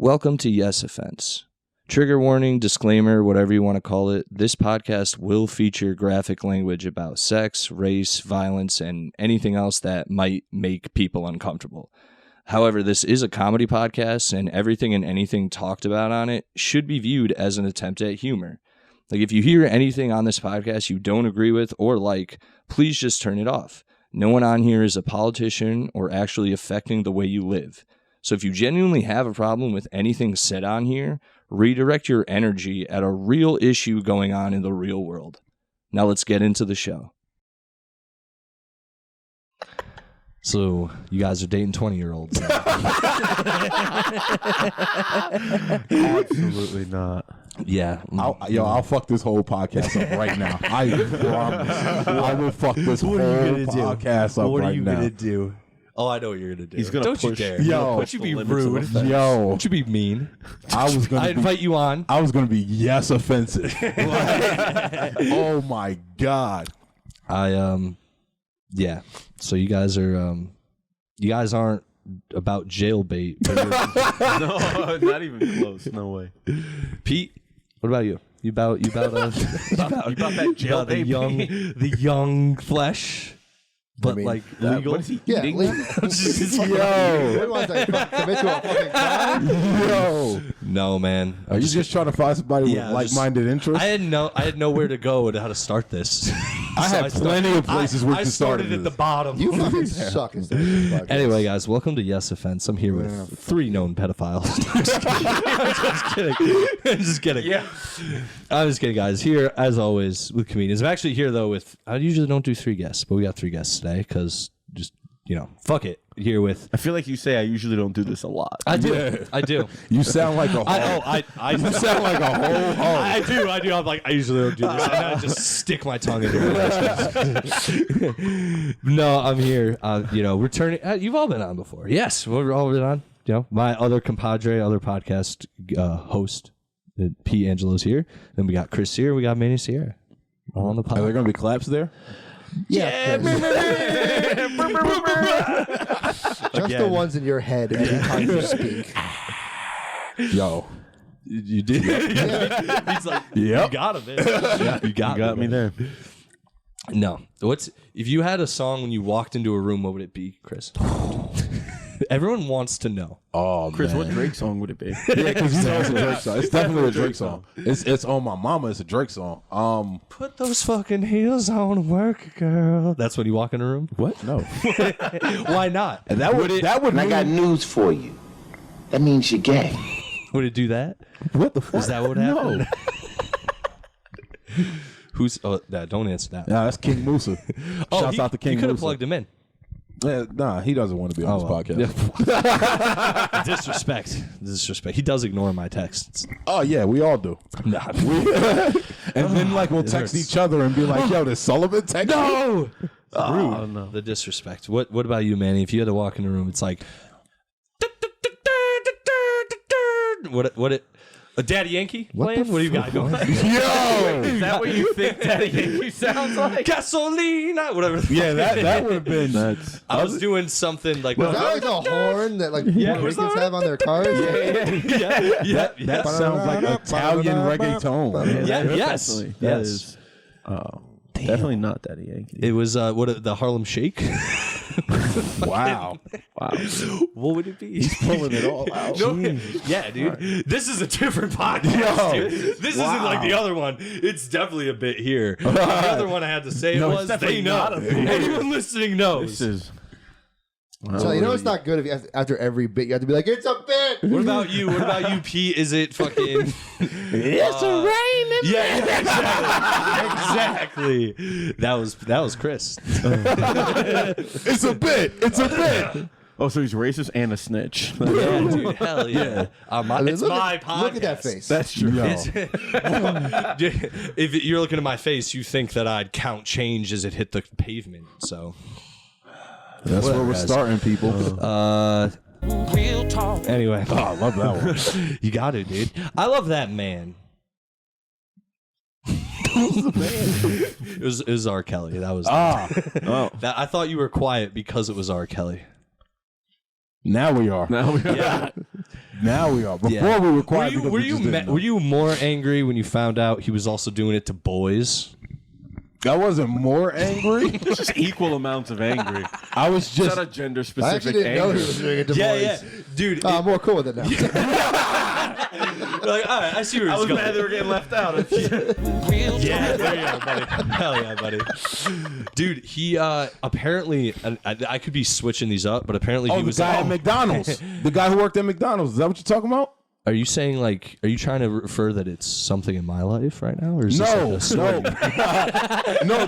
Welcome to Yes Offense. Trigger warning, disclaimer, whatever you want to call it, this podcast will feature graphic language about sex, race, violence, and anything else that might make people uncomfortable. However, this is a comedy podcast, and everything and anything talked about on it should be viewed as an attempt at humor. Like, if you hear anything on this podcast you don't agree with or like, please just turn it off. No one on here is a politician or actually affecting the way you live. So if you genuinely have a problem with anything said on here, redirect your energy at a real issue going on in the real world. Now let's get into the show. So, you guys are dating 20-year-olds. Absolutely not. Yeah. I'll fuck this whole podcast up right now. I promise. I will fuck this whole podcast up right now. What are you going to do? Oh, I know what you're going to do. He's going to push. Don't you dare. Yo. Don't you be rude. Don't you be mean. I invite you on. I was going to be yes offensive. Oh, my God. Yeah. So you guys aren't about jailbait. No, not even close. No way. Pete, what about you? You about that jailbait? The young flesh, but like legal. What is he eating? Yo. No, man. Are you just trying to find somebody with like-minded interests? I had nowhere to go and how to start this. I had plenty of places where to start. I started at the bottom. You fucking suck. Anyway, guys, welcome to Yes Offense. I'm here with 3 known pedophiles. I'm just kidding. Yeah. I'm just kidding, guys. Here, as always, with comedians. I'm actually here, though, with... I usually don't do 3 guests, but we got 3 guests today because just, fuck it. Here with... I feel like you say I usually don't do this a lot. I do. Yeah. I do. You sound like a whole... You sound like a whole hoe. I do. I'm like, I usually don't do this. And I just stick my tongue into it. No, I'm here. Returning... you've all been on before. Yes, we've all been on. My other compadre, other podcast host, Pete Angelo's here. Then we got Chris here. We got Manny Sierra. All on the podcast. Are there going to be claps there? Yeah. Just the ones in your head every time you speak. Yo. You did? Yeah. He's like, yep. You got him, man. Yeah, you got me there. No. If you had a song when you walked into a room, what would it be, Chris? Everyone wants to know. Oh, Chris, man. what Drake song would it be? Yeah, because you know it's a Drake song. It's definitely a Drake song. It's on my mama. It's a Drake song. Put those fucking heels on, work, girl. That's when you walk in a room. What? No. Why not? And that would. And I got news for you. That means you're gay. Would it do that? What the fuck? Is that what happened? No. Who's? Oh, don't answer that. Nah, that's King Musa. Shouts out to King Musa. You could have plugged him in. Yeah, nah, he doesn't want to be on this podcast. Yeah. Disrespect. He does ignore my texts. Oh, yeah, we all do. Nah. And then, we'll text each other and be like, yo, did Sullivan text No! you? Rude. No. The disrespect. What about you, Manny? If you had to walk in a room, it's like... A Daddy Yankee playing? What do you got going? Yo! Is that what you think Daddy Yankee sounds like? Gasolina! Whatever. Yeah, that would have been nuts. I was doing something like... Was that like a horn that Puerto Ricans have on their cars? Yeah. That sounds like Italian reggaeton. Yes. Definitely. Yes. That is... Definitely not Daddy Yankee. It was the Harlem Shake. Wow. What would it be? He's pulling it all out. No, yeah, dude. Right. This is a different podcast, dude. This isn't like the other one. It's definitely a bit here. The other one I had to say they know. Anyone listening knows. This is... So it's not good if after every bit you have to be like, it's a bit. What about you? What about you, Pete? Is it fucking... It's a rain. Yeah, exactly. That was Chris. It's a bit. It's a bit. Oh, so he's racist and a snitch. Yeah, dude. Hell yeah. It's my podcast. Look at that face. That's true. If you're looking at my face, you think that I'd count change as it hit the pavement. So... That's where we're starting, people. Real talk. Anyway. Oh, I love that one. You got it, dude. I love that man. It was R. Kelly. That was. I thought you were quiet because it was R. Kelly. Now we are. Yeah. Now we are. Before we were quiet. Were you more angry when you found out he was also doing it to boys? I wasn't more angry. Just equal amounts of angry. I was just. It's not a gender I specific actually didn't know he was doing it to boys. Dude. I'm more cool with it now. Like, all right, I see where I he's was going. mad they were getting left out. Yeah, there you are, buddy. Hell yeah, buddy. Dude, he apparently, and I could be switching these up, but apparently he the was guy at McDonald's. The guy who worked at McDonald's. Is that what you're talking about? Are you saying like? Are you trying to refer that it's something in my life right now, or is this like a story? No.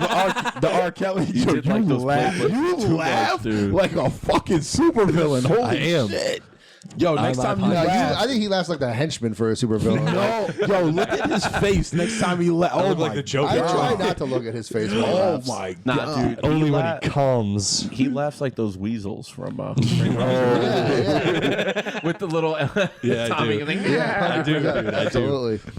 The R. Kelly. You like those laugh. You laugh dude. like a fucking supervillain. Holy I am. shit. Yo, next time you Nah, laugh. I think he laughs like the henchman for a supervillain. No, yo, look at his face next time he laughs. Oh, look like my the Joker. I God. try not to look at his face. When he Oh laughs. my Nah, God. dude. Only when la- he comes. He laughs like those weasels from Yeah, with the little Yeah, I Tommy. do. Like, yeah. I do, dude. I do. Absolutely.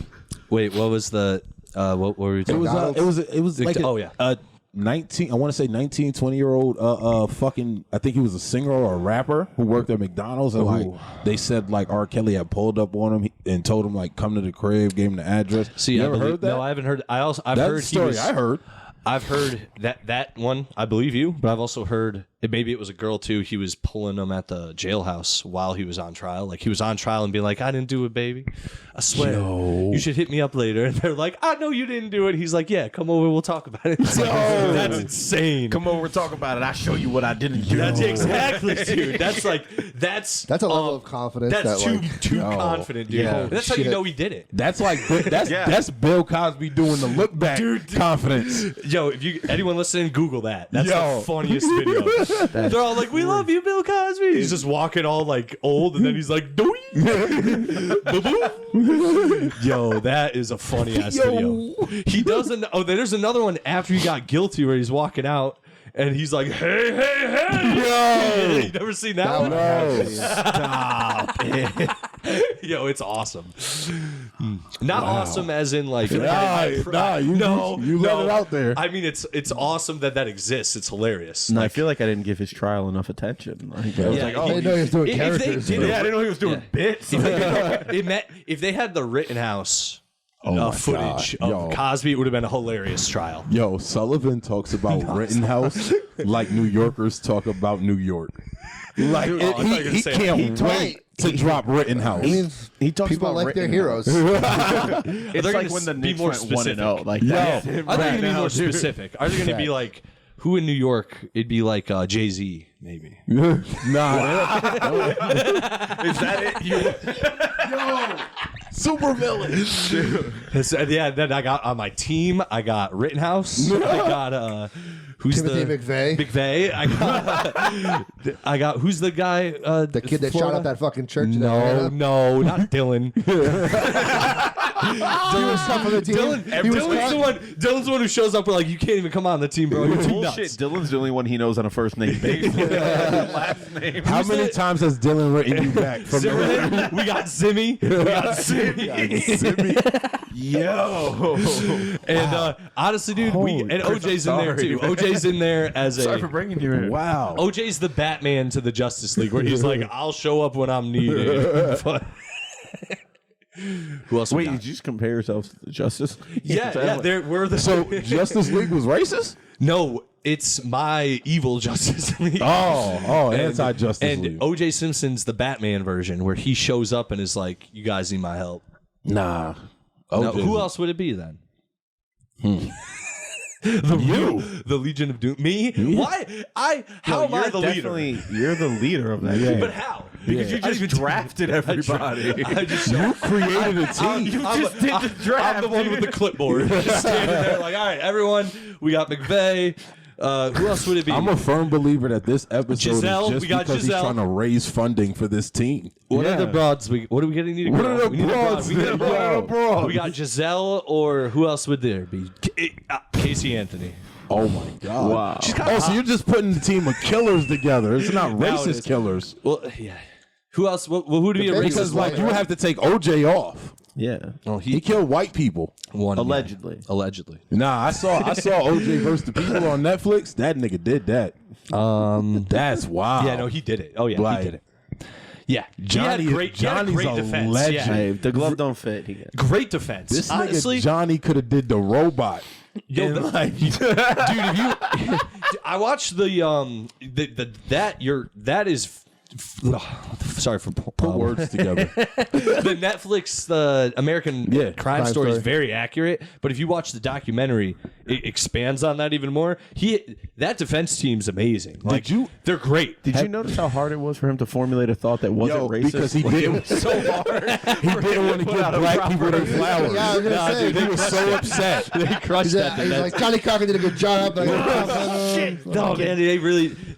Wait, what was the? What were we It talking was about? it was like Oh, yeah. 19 I want to say 19 20-year-old fucking I think he was a singer or a rapper who worked at McDonald's and like they said like R. Kelly had pulled up on him and told him like come to the crib, gave him the address. See, you I ever believe, heard that? No, I haven't heard. I've That's heard the story he was, I heard. I've heard that one. I believe you, but I've also heard maybe it was a girl too. He was pulling them at the jailhouse while he was on trial. Like he was on trial and being like, "I didn't do it, baby. I swear. You should hit me up later." And they're like, "I know you didn't do it." He's like, "Yeah, come over. We'll talk about it." It's like, that's insane. Come over, talk about it. I'll show you what I didn't do. That's exactly, dude. That's like that's That's a level of confidence. That's that, too confident, dude. Yeah. That's how you Shit. know he did it. That's like that's Bill Cosby doing the look back confidence. Yo, if you anyone listening, Google that. That's Yo. the funniest video. They're all like, "We love you, Bill Cosby." He's just walking all like old, and then he's like, "Doing." Yo, that is a funny ass video. He doesn't. Oh, there's another one after he got guilty where he's walking out. And he's like, "Hey, hey, hey!" You never seen that one? No. Stop it. Yo, it's awesome. Not awesome as in like You let it out there. I mean, it's awesome that exists. It's hilarious. No, I feel like I didn't give his trial enough attention. Like, I was like, I oh, didn't know he was doing if characters. they did I didn't know he was doing bits. if they had the Rittenhouse footage of Yo. Cosby, it would have been a hilarious trial. Yo, Sullivan talks about Rittenhouse like New Yorkers talk about New York. Like I thought you were he gonna say can't wait to drop Rittenhouse. I mean, He talks people about like their Rittenhouse. heroes. It's They're like gonna when the be Knicks more went 1-0. specific. Like, Yo. that's him Are they right going to be now, more dude. specific? Are they going to be like, who in New York? It'd be like Jay-Z, maybe. Nah, Is that it? super villain. Yeah, then I got on my team, I got Rittenhouse. I got, who's Timothy the... McVeigh. McVeigh. I got, who's the guy? The kid that shot Florida? up that fucking church. No, not Dylan. He was tough on the team. Dylan's the one who shows up with like, you can't even come on the team, bro. You're too Bullshit. nuts. Dylan's the only one he knows on a first name basis. Last name. How many times has Dylan written you back from Zimmerman, we got Zimmy. Yo. And honestly, dude, and OJ's in there too. OJ's in there as Sorry for bringing you in. Wow. OJ's the Batman to the Justice League, where he's like, I'll show up when I'm needed. But who else? we Wait, got? did you just compare yourselves to the Justice? Yeah. We're the So Justice League was racist? no. It's my evil Justice League. Oh, anti-Justice And League. OJ Simpson's the Batman version, where he shows up and is like, "You guys need my help." Nah. No, OJ. who else would it be then? The Legion of Doom. Me? Why? How am I the leader? You're the leader of that game. But how? Because you just drafted everybody. I just You created a team. You just did the draft. I'm the one with the clipboard. Just standing there like, all right, everyone, we got McVeigh. Who else would it be? I'm a firm believer that this episode Giselle, is just we got because Giselle. he's trying to raise funding for this team. What are the broads? What are we getting? What are the broads? We need a What are the broad. broads? We got Giselle, or who else would there be? Casey Anthony. Oh my God! Wow. Oh, so you're just putting the team of killers together? It's not Now it racist is. killers. Well, yeah. Who else? Who would be a Because racist? like you have to take OJ off. Yeah. Oh, He killed white people. one Allegedly. Allegedly. Nah, I saw OJ versus the People on Netflix. That nigga did that. That's wild. Yeah, no, he did it. Oh yeah, Like- he did it. Yeah, Johnny's great a defense. legend. Yeah. Hey, if the glove don't fit, he gets. Great defense. This honestly, nigga Johnny could have did the robot. Yo, And, like, dude, if you, I watched that is. Sorry for put words together. The Netflix, the American crime story is very accurate. But if you watch the documentary, it expands on that even more. That defense team's amazing. Like, they're great. Did you notice how hard it was for him to formulate a thought that wasn't racist? Because he didn't so hard. He didn't want to give black people their flowers. Yeah, I was gonna say, Dude, he was so upset. They crushed that. He's like, Johnny Cochran did a good job. Like, Shit. No, man,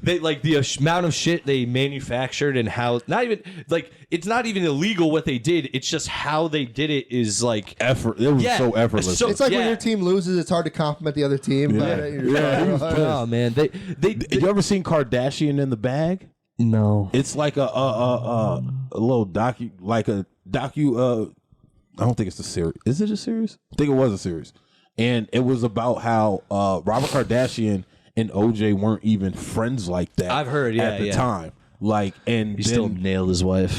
they like the amount of shit they manufactured and how it's not even illegal what they did. It's just how they did it is like Effort. It was so effortless. it's like when your team loses, it's hard to compliment the other team. Oh man, they you ever seen Kardashian in the Bag? No. It's like a little docu, I don't think it's a series. Is it a series? I think it was a series, and it was about how Robert Kardashian and OJ weren't even friends like that. I've heard, at the time. Like, and he still nailed his wife.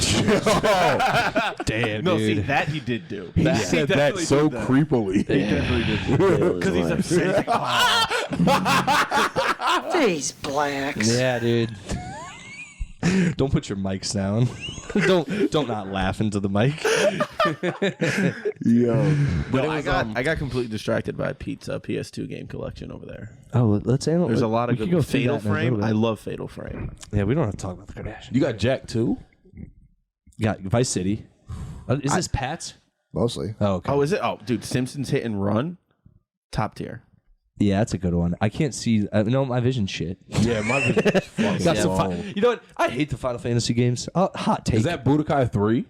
Damn, No, dude. see, that he did do. He said that so creepily. He definitely did. Because he's upset. These blacks. Yeah, dude. Don't put your mics down. don't not laugh into the mic. Yo, But I got completely distracted by Pete's PS2 game collection over there. Oh, let's analyze. There's a lot of good Fatal Frame. I love Fatal Frame. Yeah, we don't have to talk about the Kardashians. you got Jack too? You got Vice City. Is this Pat's? Mostly. Oh, okay. Oh, is it? Oh, dude, Simpsons Hit and Run, top tier. Yeah, that's a good one. I can't see. No, my vision shit. Yeah, my vision's fucking Got some wrong. you know what? I hate the Final Fantasy games. Hot take. Is that Budokai 3?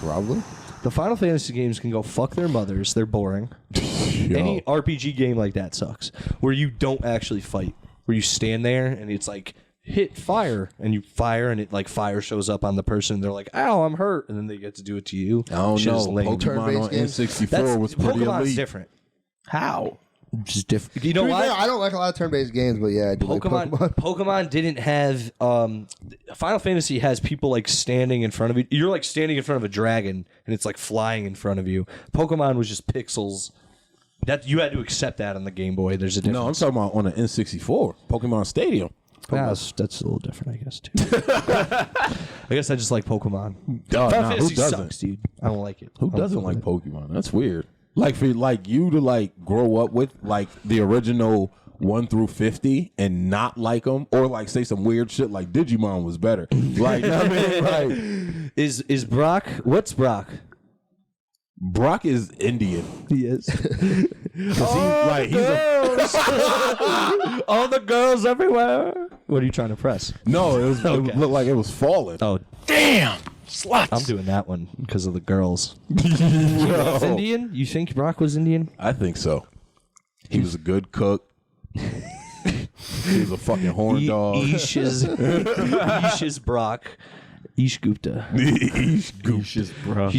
Probably. The Final Fantasy games can go fuck their mothers. They're boring. Any RPG game like that sucks. Where you don't actually fight. Where you stand there and it's like hit fire and you fire and it like fire shows up on the person and they're like, ow, I'm hurt, and then they get to do it to you. I don't Shit is know. lame. Pokemon on games? N64 was pretty Pokemon's elite. different. How? Just different. You know To be fair, what? I don't like a lot of turn-based games, but yeah, I do like Pokemon. Pokemon didn't have Final Fantasy has people like standing in front of you. You're like standing in front of a dragon and it's like flying in front of you. Pokemon was just pixels. That you had to accept that on the Game Boy. There's a difference. No, I'm talking about on the N64, Pokemon Stadium. That's a little different, I guess, too. I guess I just like Pokemon. Nah, Final who Fantasy doesn't? sucks, dude. I don't like it. Who doesn't like Pokemon? That's weird. Like for like you to like grow up with like the original 1 through 50 and not like them, or like say some weird shit like Digimon was better. Like, you know what I mean? Like, Is Brock? What's Brock? Brock is Indian. He is. He's All the girls everywhere. What are you trying to press? no, it looked like it was falling. Oh, Damn. Sluts. I'm doing that one because of the girls. It's Indian? You think Brock was Indian? I think so. He was a good cook. He was a fucking horn dog. Ish is Brock. Ish Gupta. He's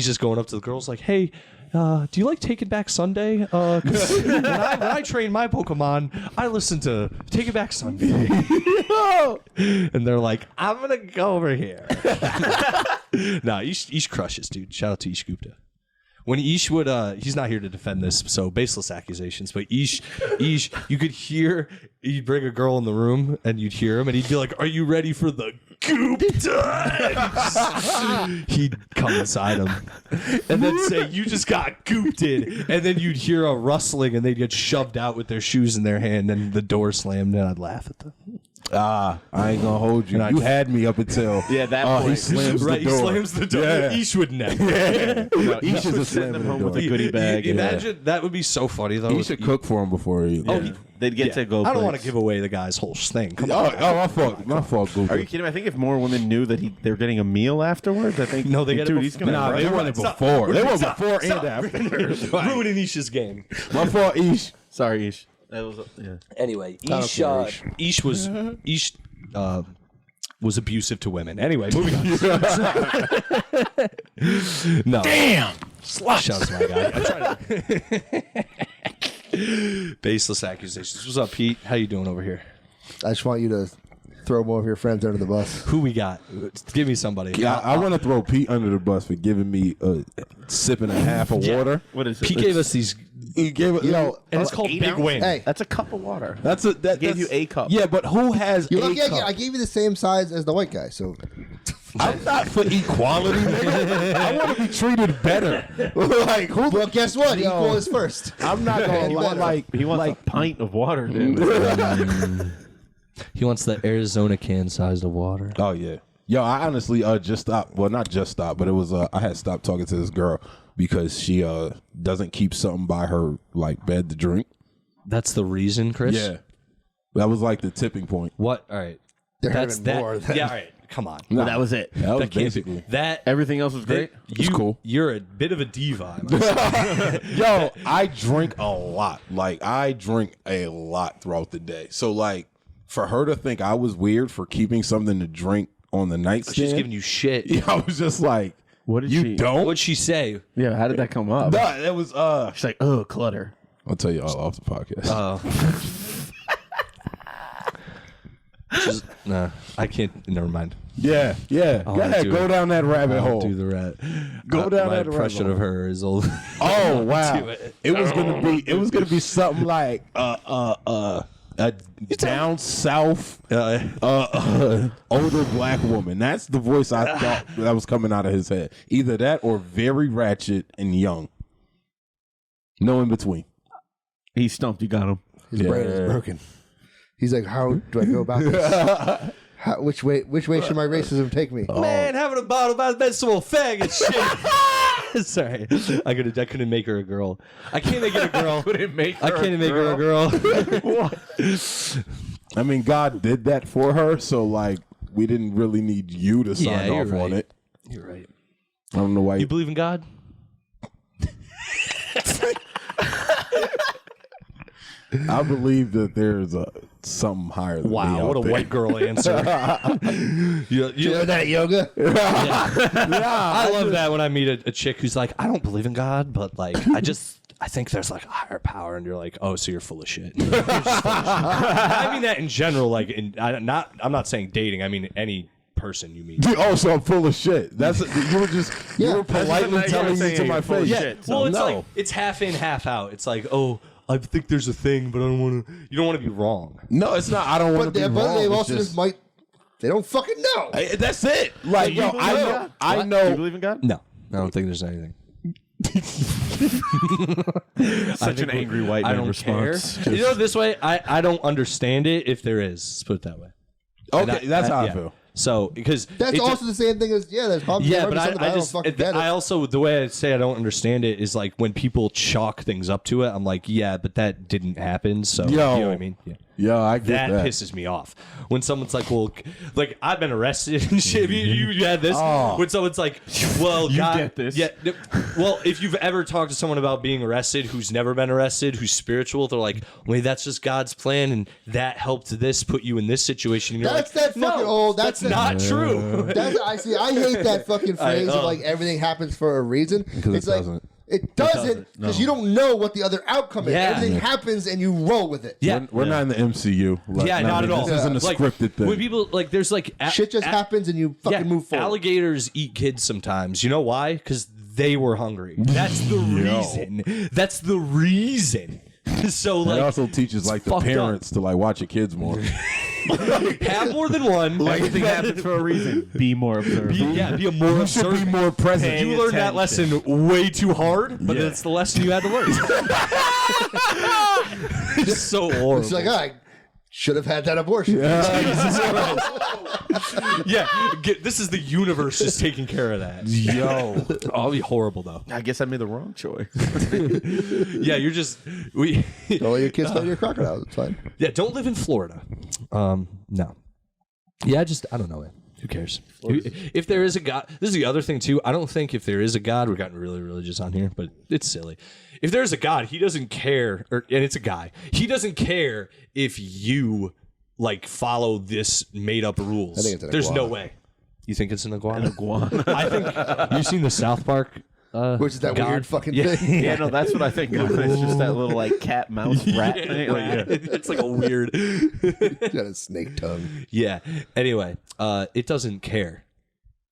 just going up to the girls like, hey, do you like Take It Back Sunday? 'Cause when I train my Pokemon, I listen to Take It Back Sunday. And they're like, I'm going to go over here. Nah, Ish crushes, dude. Shout out to Ish Gupta. When Ish would, he's not here to defend this, so baseless accusations, but Ish, you could hear, you'd bring a girl in the room and you'd hear him and he'd be like, are you ready for the goop time? He'd come inside him and then say, you just got gooped in. And then you'd hear a rustling and they'd get shoved out with their shoes in their hand and the door slammed and I'd laugh at them. I ain't gonna hold you. You had me up until that he point. slams the door. He slams the door. Yeah. Ish would never. Ish is a sitting slamming at home the with a door. goodie bag. Imagine that would be so funny though. He should cook for him before he. They'd get to go. I don't want to give away the guy's whole thing. Come on. My fault. My fault. Google. Are you kidding me? I think if more women knew that they're getting a meal afterwards, I think. No, they get it dude, before. he's gonna. Nah, they won it before. They won before and after. Ruining Ish's game. My fault, Ish. Sorry, Ish. That was Anyway, Ish. Ish was abusitive to women. Anyway, moving on. No. Damn. Sluts. Shout out to my guy. I'm trying to... Baseless accusations. What's up, Pete? How you doing over here? I just want you to throw more of your friends under the bus. Who we got? Give me somebody. Yeah, I want to throw Pete under the bus for giving me a sip and a half of water. What is it? Pete gave us these, He gave it, and it's called 8 Big ounce? Win. Hey, That's a cup of water. gave you a cup. Yeah, but who has you a look, cup? I gave you the same size as the white guy, so I'm not for equality, nigga. I want to be treated better. Like, who? well, guess what? Equal is first. I'm not gonna lie. Like, He wants a pint of water, dude. He wants the Arizona can size of water. oh yeah, yo, I honestly just stopped. Well, not just stopped, but it was I had stopped talking to this girl because she doesn't keep something by her like bed to drink. That's the reason, Chris? Yeah, that was like the tipping point. What? All right. There That's have been that. more than Yeah, all right. Come on. Nah, That was it. That was That can't be- basically. that. Everything else was great. You, cool. You're a bit of a diva. Yo, I drink a lot. Like, I drink a lot throughout the day. So, like, for her to think I was weird for keeping something to drink on the nightstand, She's giving you shit. yeah, I was just like, What did you she? don't? What'd she say? Yeah, how did that come up? No, it was She's like, oh, clutter. I'll tell you all off the podcast. Nah, I can't. Never mind. yeah. Go ahead, do go it. down that rabbit hole. Do the rat. Go down my that rabbit impression hole. of her is old. Oh wow! Do it. It was gonna be something like a down south older black woman. That's the voice I thought that was coming out of his head. Either that or very ratchet and young. No in between. He stumped. You got him. his brain is broken. He's like, how do I go about this? Which way should my racism take me? Man, having a bottle about that some old faggot shit. Sorry, I couldn't make her a girl. I can't make it a girl. I can't make her a girl. I mean, God did that for her, so like we didn't really need you to sign you're off on right. it. You're right. I don't know why You believe in God? I believe that there's something higher than me Wow, out what a there. white girl answer. You learn that at yoga? I love that when I meet a chick who's like, I don't believe in God, but like, I think there's like a higher power, and you're like, oh, so you're full of shit. You're just full of shit. I mean that in general, like, I'm not saying dating. I mean any person you meet. Oh, so I'm full of shit. That's you were politely telling me to my face. Yeah, well, it's like it's half in, half out. It's like, oh, I think there's a thing, but I don't want to. You don't want to be wrong. No, it's not. I don't want to be But wrong. they It's also just might. They don't fucking know. that's it. Like, yo, I Do you know. believe in God? No, I don't think there's anything. Such an angry white I man don't response. care. You know, this way, I don't understand it if there is. Let's put it that way. Okay, that's how I feel. So, because That's it also the same thing as there's probably yeah, but something I don't just fucking get it. I also the way I say I don't understand it is like when people chalk things up to it. I'm like, yeah, but that didn't happen. So you know what I mean? Yeah. Yeah, I get that. Pisses me off when someone's like, "Well, like I've been arrested and shit." You had this when someone's like, "Well, You God, get this. Yeah. Well, if you've ever talked to someone about being arrested who's never been arrested, who's spiritual, they're like, "Well, maybe that's just God's plan, and that helped this put you in this situation." And you're That's like, that fucking old. That's not true. That's I see. I hate that fucking phrase of like everything happens for a reason. Because it's it like doesn't. it doesn't because you don't know what the other outcome is. Yeah. Everything happens and you roll with it. Yeah. We're not in the MCU. Like, Yeah, not at all. This isn't a Like, scripted thing. When people like, there's like Shit just happens and you fucking move forward. Alligators eat kids sometimes. You know why? Because they were hungry. That's the reason. That's the reason. So it like, also teaches like the fucked up. parents to like watch your kids more. have more than one. Everything happens for a reason. Be more observant. Be a more You should be observant. more present. You learned that attention. lesson way too hard, but Yeah. it's the lesson you had to learn. It's so horrible. It's like I should have had that abortion. yeah, this is the universe just taking care of that. Yo, I'll be horrible though. I guess I made the wrong choice. Yeah, you're just Don't let your kids play your crocodiles. It's fine. Yeah, don't live in Florida. No. Yeah, I don't know it. Who cares? If there is a God, this is the other thing too. I don't think if there is a God, we're getting really religious on here, but it's silly. If there's a God, he doesn't care, and it's a guy. He doesn't care if you like follow this made up rules. I think it's an There's no iguana. way. You think it's an iguana? Iguana. I think you've seen the South Park Which is that God. weird fucking Yeah. thing. Yeah, no, that's what I think. It's just that little like cat mouse rat thing. It's like a weird. Got a snake tongue. Yeah. Anyway, it doesn't care.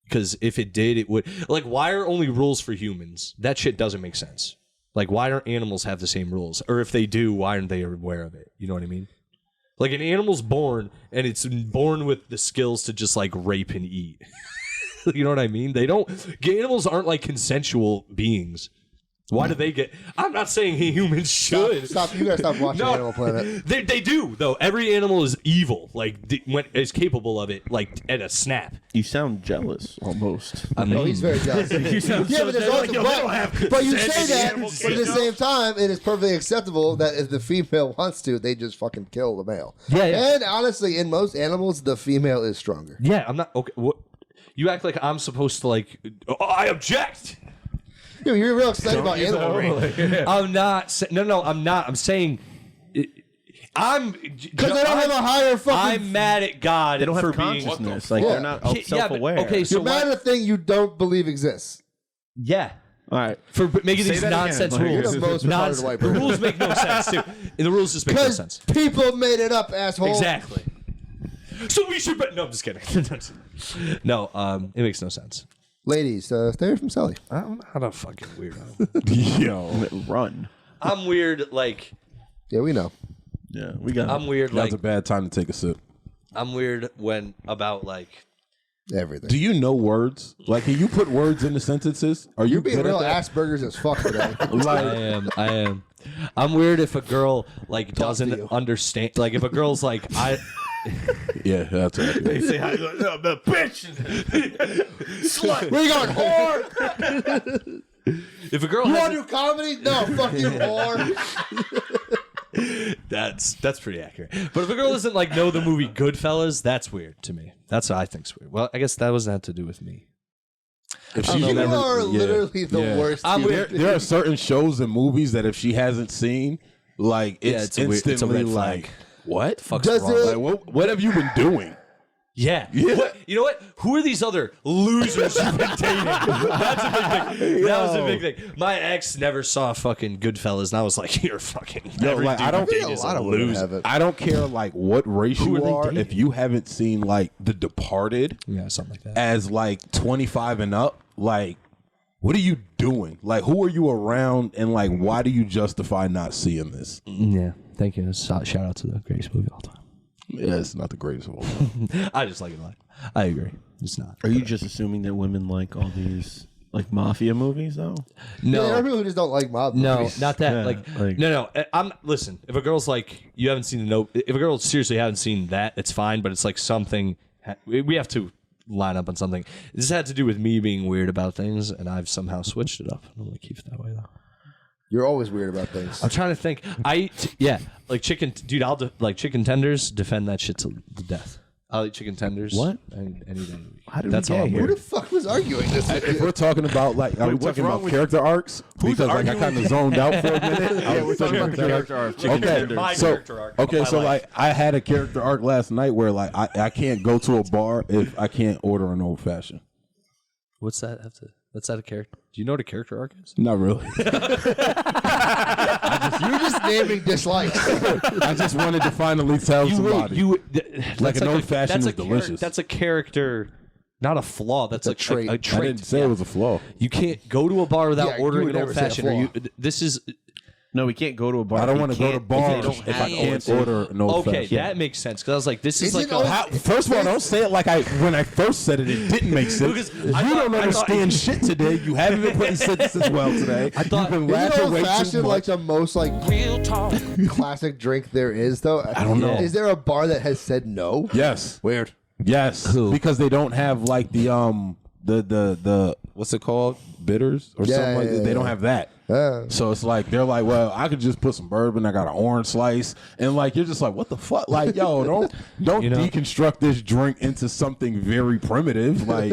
Because if it did, it would. Like, why are only rules for humans? That shit doesn't make sense. Like, why don't animals have the same rules? Or if they do, why aren't they aware of it? You know what I mean? Like, an animal's born, and it's born with the skills to just, like, rape and eat. You know what I mean? Animals aren't, like, consensual beings. Why do they get... I'm not saying humans should. Stop. You gotta stop watching Animal Planet. They do, though. Every animal is evil. Like, is capable of it, like, at a snap. You sound jealous, almost. I mean, Oh, he's very jealous. You sound Yeah, so but there's jealous. also but you say that, but at the same time, it is perfectly acceptable that if the female wants to, they just fucking kill the male. Yeah. And honestly, in most animals, the female is stronger. Yeah, I'm not... Okay, what... You act like I'm supposed to, like... Oh, I object! Yeah, you're real excited about animal rape. I'm not... No, I'm not. I'm saying... I'm... Because they don't have a higher fucking... I'm mad at God They don't for have being... consciousness. Like, Yeah. they're not Yeah, but- self-aware. okay, so You're mad at a thing you don't believe exists. Yeah. All right. For making Say these that again. nonsense Like, rules. you're the most retarded white The person. rules make no sense, too. The rules just make no Because sense. people made it up, asshole. Exactly. So we should... No, I'm just kidding. No, it makes no sense. Ladies, stay away from Sally. I'm not a fucking weirdo. Yo, Run. I'm weird, like... Yeah, we know. Yeah, we got I'm weird, that's like... a bad time to take a sip. I'm weird when about, like... Everything. Do you know words? Like, can you put words into sentences? Are you You're being good real at that? Asperger's as fuck today. I am. I'm weird if a girl like to doesn't you. understand. Like if a girl's like Yeah, that's right. They say, the bitch. slut. Where you going, whore? If a girl You has want to do comedy? No, fuck you, whore. that's pretty accurate. But if a girl doesn't like know the movie Goodfellas, that's weird to me. That's what I think's weird. Well, I guess that doesn't have to do with me. If she's You never- are yeah, literally the yeah. worst. I'm human weird. being. There are certain shows and movies that if she hasn't seen, like Yeah, it's it's a weird- it's a instantly red flag. like, what? Fuck's Does wrong. it- Like, what have you been doing? Yeah. Yeah. What, you know what? Who are these other losers you've been dating? That's a big thing. That was a big thing. My ex never saw fucking Goodfellas, and I was like, "You're fucking." Yo, every like, dude I don't- you I date think is a lot a of women loser. have it. I don't care like what race Who you are are. they If you haven't seen like The Departed Yeah, something like that. as like 25 and up, like what are you doing? Like who are you around, and like why do you justify not seeing this? Yeah, thank you. Shout out to the greatest movie of all time. Yeah, it's not the greatest of all time. I just like it a lot. I agree. It's not. Are you just assuming that women like all these like mafia movies though? Yeah, there are No, people who just don't like mob no, movies. not that. Yeah, like, no. I'm listen. If a girl's like, you haven't seen if a girl seriously haven't seen that, it's fine. But it's like something we have to line up on something. This had to do with me being weird about things, and I've somehow switched it up. I'm gonna keep it that way though. You're always weird about things. I'm trying to think. Like chicken, dude. Like chicken tenders. Defend that shit to the death. I'll eat chicken tenders. What? Any day of the week. How did That's we how get I'm here? Who the fuck was arguing this? If we're talking about like, are we what's talking wrong about with- character arcs? Because like I arguing? kind of zoned out for a minute. Yeah, we're talking about the character arc. Chicken Okay, tenders. My so character arc of okay, my so life. like I had a character arc last night where like I can't go to a bar if I can't order an old fashioned. What's that have to? What's that a character? Do you know what a character arc is? Not really. You're just naming dislikes. I just wanted to finally tell somebody. Like an old-fashioned is delicious. That's a character, not a flaw. That's a a trait. A I trait. didn't say it was a flaw. You can't go to a bar without Yeah, you ordering would an never old say a fashioned. Or you, flaw. this is No, we can't go to a bar. I don't We want to go to can't- bars don't if I have can't to. order an old okay. fashioned. That makes sense because I was like, this is Isn't like old- First of all, don't say it like when I first said it, it didn't make sense. Because You I don't thought- understand shit today. You haven't been putting sentences well today. I thought- You've been Isn't laughing old way too fashioned much. like the most like Real talk. classic drink there is though? I don't know. Is there a bar that has said no? Yes. Weird. Yes. Who? Because they don't have like the what's it called? Bitters or Yeah, something like yeah, that. They yeah. don't have that. So it's like they're like, well, I could just put some bourbon. I got an orange slice, and like you're just like, what the fuck? Like, yo, don't You know? deconstruct this drink into something very primitive. Like,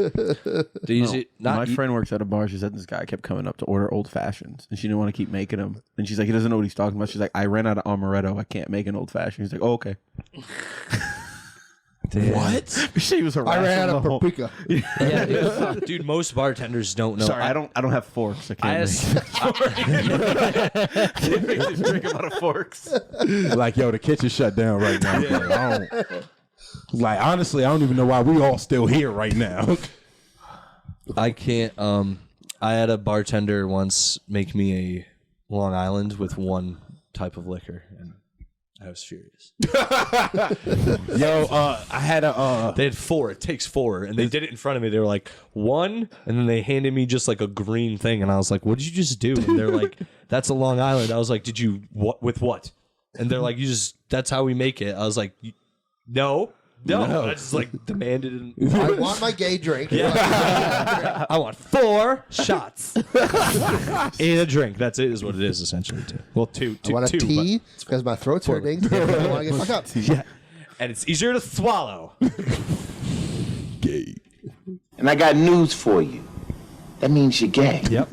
My friend works at a bar. She said this guy kept coming up to order old fashions, and she didn't want to keep making them. And she's like, he doesn't know what he's talking about. She's like, I ran out of amaretto. I can't make an old fashioned. He's like, oh, okay. What? She was I ran out of paprika. Yeah, dude, most bartenders don't know. Sorry, I don't have forks. I can't make this drink out of forks. Like, yo, the kitchen shut down right now. Like, honestly, I don't even know why we all still here right now. I can't. I had a bartender once make me a Long Island with one type of liquor, and I was furious. Yo, I had a. They had 4. It takes 4, and they did it in front of me. They were like 1, and then they handed me just like a green thing, and I was like, "What did you just do?" And they're like, "That's a Long Island." I was like, "Did you what with what?" And they're like, "You just that's how we make it." I was like, "No." I just like demanded. I want my gay drink. Yeah. I want 4 shots in a drink. That's it. Is what it is essentially. 2. Well, 2. I want a tea because my throat's hurting. I want to get fucked up. Yeah, and it's easier to swallow. Gay. And I got news for you. That means you're gay. Yep.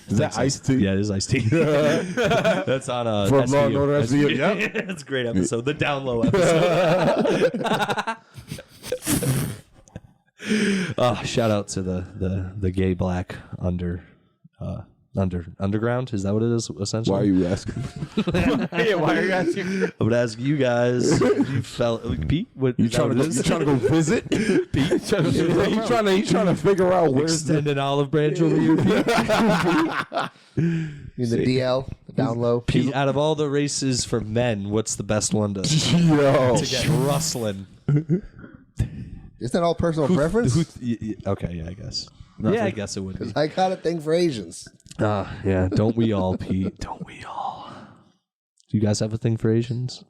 Is that iced tea? Yeah, it is iced tea. That's on From Law and SVU. Order SVU. Yep. That's a great episode. The down low episode. Shout out to the gay black underground. Is that what it is essentially? Why are you asking? Yeah, why are you asking? I would ask you guys. You felt Pete? What You trying to go visit? Pete? You trying to figure out where's extend an olive branch over here, Pete? In the DL, the down low. Pete, out of all the races for men, what's the best one to get rustling? Isn't that all personal preference? Okay, yeah, I guess. Yeah, I guess it would be. I got a thing for Asians. Yeah, don't we all, Pete? Don't we all? Do you guys have a thing for Asians?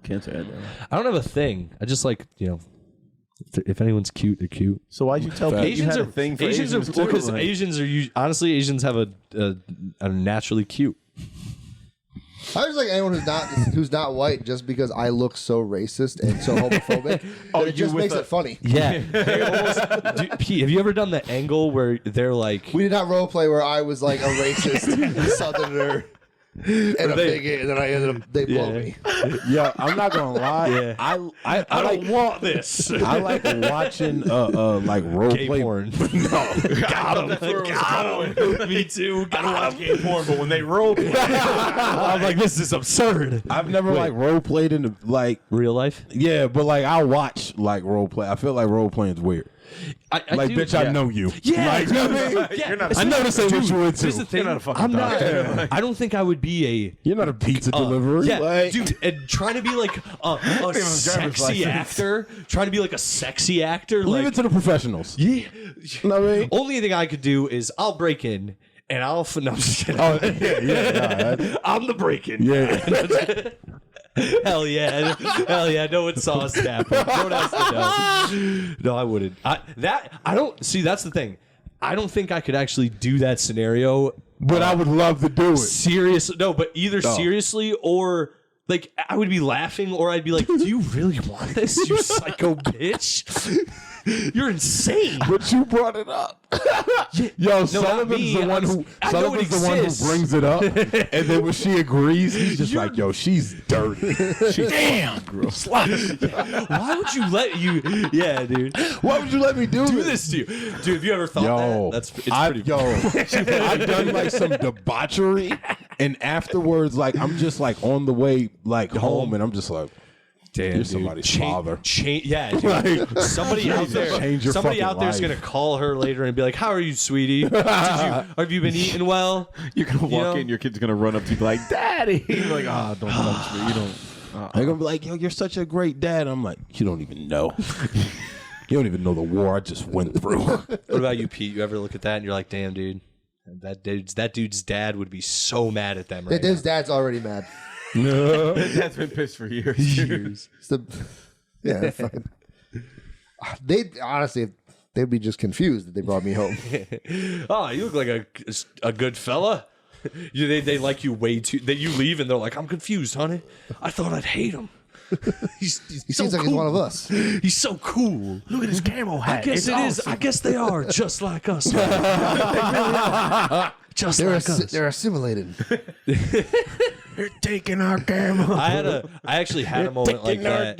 Can't say I do. I don't have a thing. I just like, if anyone's cute, they're cute. So why'd you tell Pete you had a thing for Asians? Because Asians are honestly, Asians have a naturally cute. I was like anyone who's not white just because I look so racist and so homophobic. It just makes it funny. Yeah. Pete, have you ever done the angle where they're like... We did not role play where I was like a racist southerner and a bigot, and then I ended up they blow me. Yeah, I'm not gonna lie. Yeah. I don't want this. I like watching like role Gay play porn. Got him. Me too. Gotta watch gay porn, but when they roll play, I'm like, this is absurd. I've never like role played in the like Real life? yeah, but like I'll watch like role play. I feel like role playing is weird. I Like, do, bitch, I know you. Yeah, Like, dude. I mean, Yeah. You're not- I know this ain't what you into. Here's the thing. You're not a fucking I'm not. doctor. I don't think I would be You're not a pizza deliverer. Yeah, Like, dude, and trying to be like a sexy actor, trying to be like a sexy actor. leave Like, it to the professionals. yeah. You know what I mean? Only thing I could do is I'll break in and I'll. No, I'm just kidding. Oh yeah. I'm the break-in. Yeah. Hell yeah. Hell yeah. No one saw us snap. Don't ask to know. No, I wouldn't. I don't see. That's the thing. I don't think I could actually do that scenario. But I would love to do it. But either seriously or like I would be laughing or I'd be like, do you really want this, you psycho bitch? You're insane. But you brought it up. Yo, Sullivan's the one who brings it up, and then when she agrees, he's just like, "Yo, she's dirty." Damn, gross. Why would you let you? Yeah, dude. Why would you let me do this to you, dude? Have you ever thought that? I've done like some debauchery, and afterwards, like I'm just like on the way like home, and I'm just like. Damn, You're somebody's father. Yeah, dude. Somebody out there. Change your Somebody fucking out there's life. gonna call her later and be like, "How are you, sweetie? Have you been eating well?" you're gonna walk in, your kid's gonna run up to you like, "Daddy!" You're like, "Ah, don't touch me. You don't." They're gonna be like, "Yo, you're such a great dad." I'm like, "You don't even know. You don't even know the war I just went through." What about you, Pete? You ever look at that and you're like, "Damn, dude, that dude's dad would be so mad at them right His dad's already mad. Dad's been pissed for years. Yeah, fucking. They'd be just confused that they brought me home. Oh, you look like a good fella. They like you way too. That you leave and they're like, "I'm confused, honey. I thought I'd hate him. He seems like he's one of us. He's so cool. Look at his camo hat. I guess it is. I guess they are just like us. They really are. Just like us. They're assimilated. They're taking our camera. I actually had a moment like that.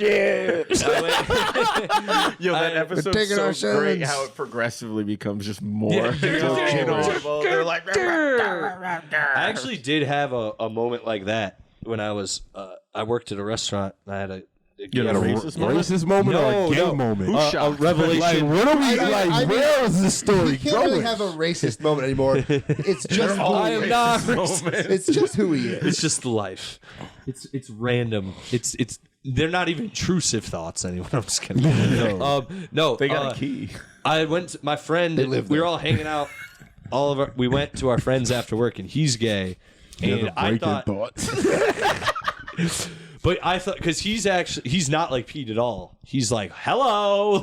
Yo, that episode's taking our so great sons. how it progressively becomes just more. Yeah. They're like, I actually did have a moment like that when I was I worked at a restaurant. And I had a racist moment or a gay moment? a revelation. Like, what are we like? Where is this story He can't going? really have a racist moment anymore. It's just who I he am is. not racist. It's just who he is. It's just life. It's random. It's they're not even intrusive thoughts anymore. I'm just kidding. No, they got a key. I went to my friend. We were all hanging out. We went to our friends after work, and he's gay. And I thought, but I thought because he's not like Pete at all. He's like, hello.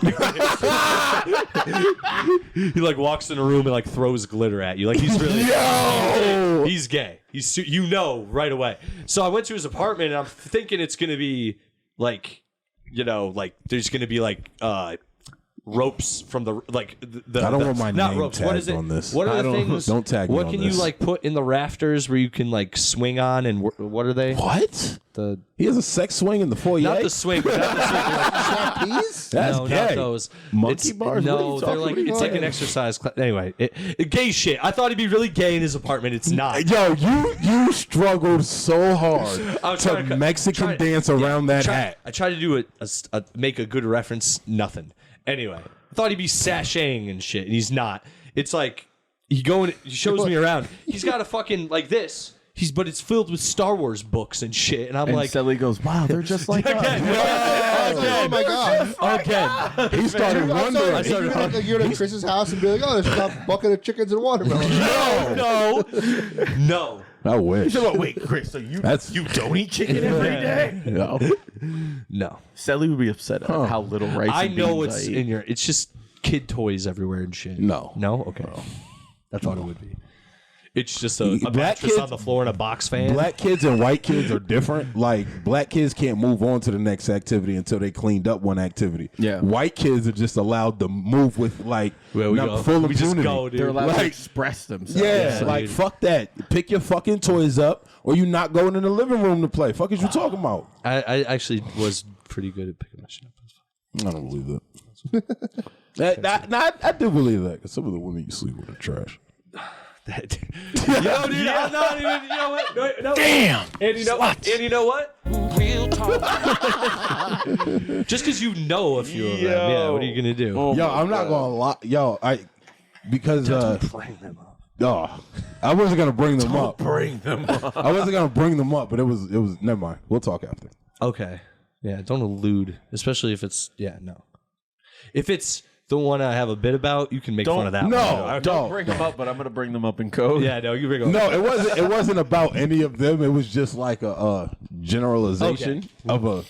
He like walks in a room and like throws glitter at you. Like he's really he's gay. He's right away. So I went to his apartment and I'm thinking it's gonna be like, like there's gonna be like ropes from the I don't want my not name ropes. tagged What is it? on this. What are the things? Don't tag me What on can this. you like put in the rafters where you can like swing on and what are they? What? He has a sex swing in the foyer. Not the swing, but not the swing. Trapeze? That's no, gay. not those. Monkey It's- bars? No, What are you they're talking like about? it's like an exercise class. Anyway, gay shit. I thought he'd be really gay in his apartment. It's not. Yo, you struggled so hard I was to trying Mexican dance around that hat. I tried to do make a good reference. Nothing. Anyway, I thought he'd be sashaying and shit, and he's not. It's like he shows me around. He's got a fucking like this. But it's filled with Star Wars books and shit, and I'm And like, Sally goes, wow, they're just like us. Oh my god. again. He started wondering. You're at Chris's house and be like, oh, there's a bucket of chickens and watermelon. No. I wish. Wait, Chris, so you don't eat chicken every day? No. Sally would be upset at how little rice I and know beans it's I eat. in your. It's just kid toys everywhere and shit. No. Okay. I thought it would be. It's just a Black mattress kids- on the floor and a box fan. Black kids and white kids are different. Like, black kids can't move on to the next activity until they cleaned up one activity. Yeah. White kids are just allowed to move with, like, Well, we full just impunity. go, dude. They're allowed to Like- express themselves. Yeah, Yeah, like, dude. fuck that. Pick your fucking toys up, or you not going in the living room to play. Fuck is you talking about? I actually was pretty good at picking my shit up. I don't believe that. I do believe that, because some of the women you sleep with are trash. Yo, dude, I'm not even. You know what? No. Damn. And you know what? Real talk. Just because you know a few of them, yeah. What are you gonna do? Yo, I'm not gonna lie. Yo, because Bring them up. I wasn't gonna bring them up. Bring them up. I wasn't gonna bring them up, but it was. Never mind. We'll talk after. Okay. Yeah. Don't allude, especially if it's. Yeah. No. If it's the one I have a bit about, you can make fun of that. No, one. Don't bring them up, but I'm going to bring them up in code. Yeah. No. You bring up. No, it wasn't. It wasn't about any of them. It was just like a generalization of a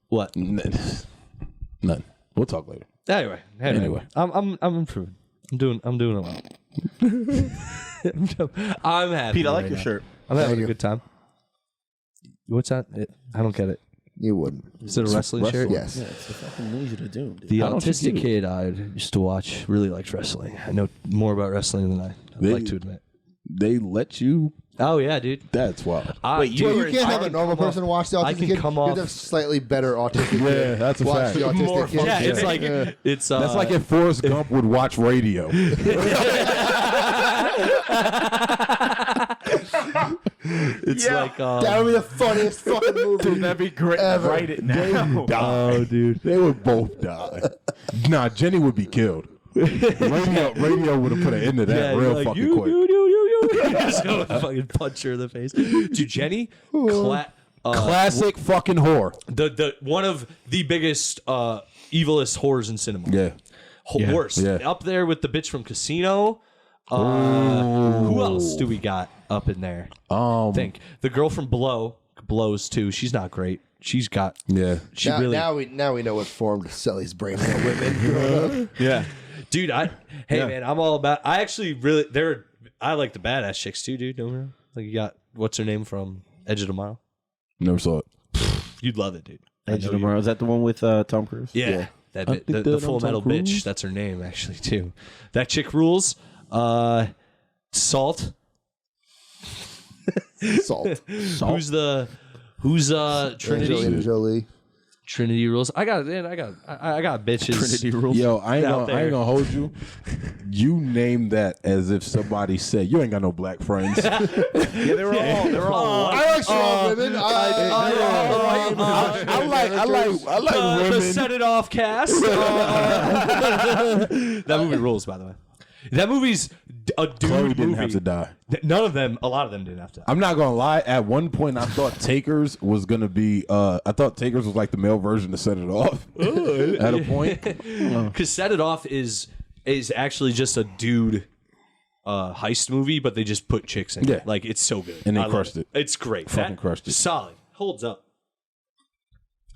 What? none. We'll talk later. Anyway. I'm improving. I'm doing a lot. I'm happy. Pete, I like right your now. shirt. I'm having Thank a you. good time. What's that? I don't get it. You wouldn't. Is it a wrestling shirt? Yes. It's the fucking Legion of Doom, dude. The How don't you autistic get it? kid I used to watch really liked wrestling. I know more about wrestling than I'd like to admit. They let you. Oh yeah, dude. That's wild. Wait, You can't have a normal person watch the autistic I can kid. come You have off- to have slightly better autistic Yeah, kid. that's a watch fact. the autistic kid. Yeah, it's like it's That's like if Forrest Gump would watch radio. it's like That would be the funniest fucking movie. That'd be great. Ever. Write it now. Oh, dude, they would both die. Nah, Jenny would be killed. Radio would have put an end to that real like, fucking you, quick. You. Just go fucking punch her in the face. Dude, Jenny, Classic fucking whore. the one of the biggest evilest whores in cinema. Yeah. Worst. Yeah. Up there with the bitch from Casino. Who else do we got up in there? Think the girl from Blows too. She's not great. She's got She Now, really. now we know what formed Sully's brain about women. Yeah. Dude, man, I'm all about. I actually really I like the badass chicks too, dude. Don't worry. Like you got what's her name from Edge of Tomorrow? Never saw it. You'd love it, dude. Edge of Tomorrow. Is that the one with Tom Cruise? Yeah. That I bit, think the that Full I'm Tom Metal Cruise. bitch. That's her name actually too. That chick rules. Salt. Salt. Who's Trinity? Angelina Jolie. Trinity rules. I got bitches. Trinity rules. Yo, I ain't gonna hold you. You named that as if somebody said you ain't got no black friends. Yeah, they were all. I like strong women. I like women. The Set It Off cast. That movie rules, by the way. That movie's a dude Chloe didn't movie. have to die. None of them. A lot of them didn't have to die. I'm not gonna lie. At one point, I thought Takers was gonna be. I thought Takers was like the male version to Set It Off. At a point, Because Set It Off is actually just a dude heist movie, but they just put chicks in it. Like, it's so good. And they I love crushed it. It's great. Fucking crushed it. Solid. Holds up.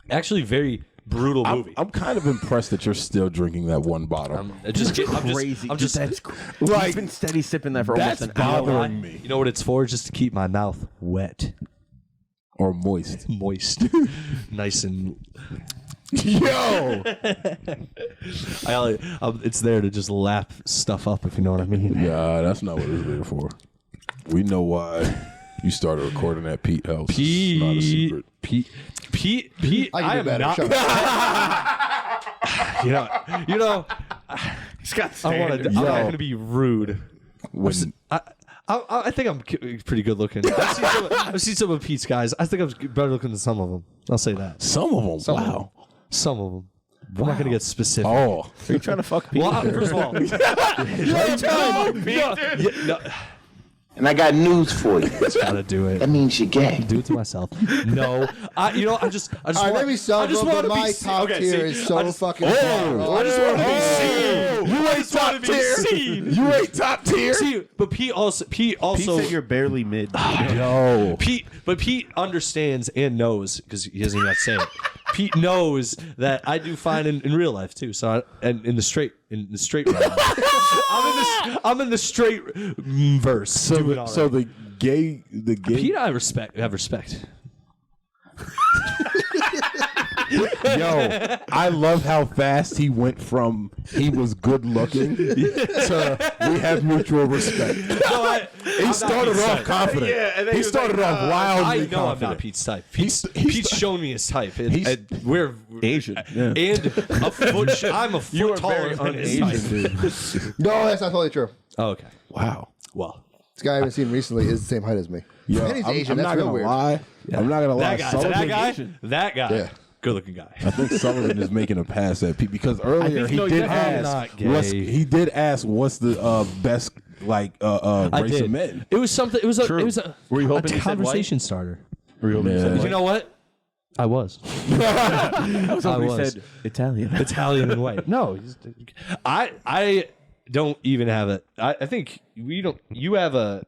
Actually, very brutal movie. I'm kind of impressed that you're still drinking that one bottle. I'm Crazy. just That's like, he's been steady sipping that for almost an hour. bothering me. You know what it's for? Just to keep my mouth wet, Or moist. moist, nice and. Yo. It's there to just lap stuff up, if you know what I mean. Yeah, that's not what it's there for. We know why you started recording at Pete House. It's not a secret. Pete. I I can am do better. not. Shut up. You know. He's got I'm not going to be rude. When, I think I'm pretty good looking. I've seen some of Pete's guys. I think I'm better looking than some of them. I'll say that. some of them. Wow. Some of them. I'm not going to get specific. Oh. Are you trying to fuck people? Well, first of all, And I got news for you. gotta do it. That means you're gay. Do it to myself. No, I just All right, maybe some, but my top tier is so fucking far. I just want to be seen. You ain't top tier. You ain't top tier. See, but Pete also Pete said you're barely mid. Yo. Pete understands and knows, because he doesn't even have to say it. Pete knows that I do fine in real life too. So and in the straight realm. I'm in the straight verse. So the gay Pete, I have respect. Yo, I love how fast he went from he was good looking to we have mutual respect. No, He started off confident. Yeah, and then he started off wildly I know confident. I'm not Pete's type. He's Pete's shown me his type. We're Asian. Yeah. and a foot. I'm a foot taller than his type. No, that's not totally true. Oh, okay. Wow. Well, This guy I haven't seen recently is the same height as me. Yo, And he's I'm Asian. That's not real gonna weird. lie. I'm not gonna lie. that guy, Yeah. good looking guy. I think Sullivan is making a pass at Pete because earlier he did ask. What's the best race of men? It was something. It was a Were you hoping he said conversation starter. Were you hoping he said You know what? I was. I was hoping he said Italian. Italian and white. No, I don't even have it. I think we don't. You have a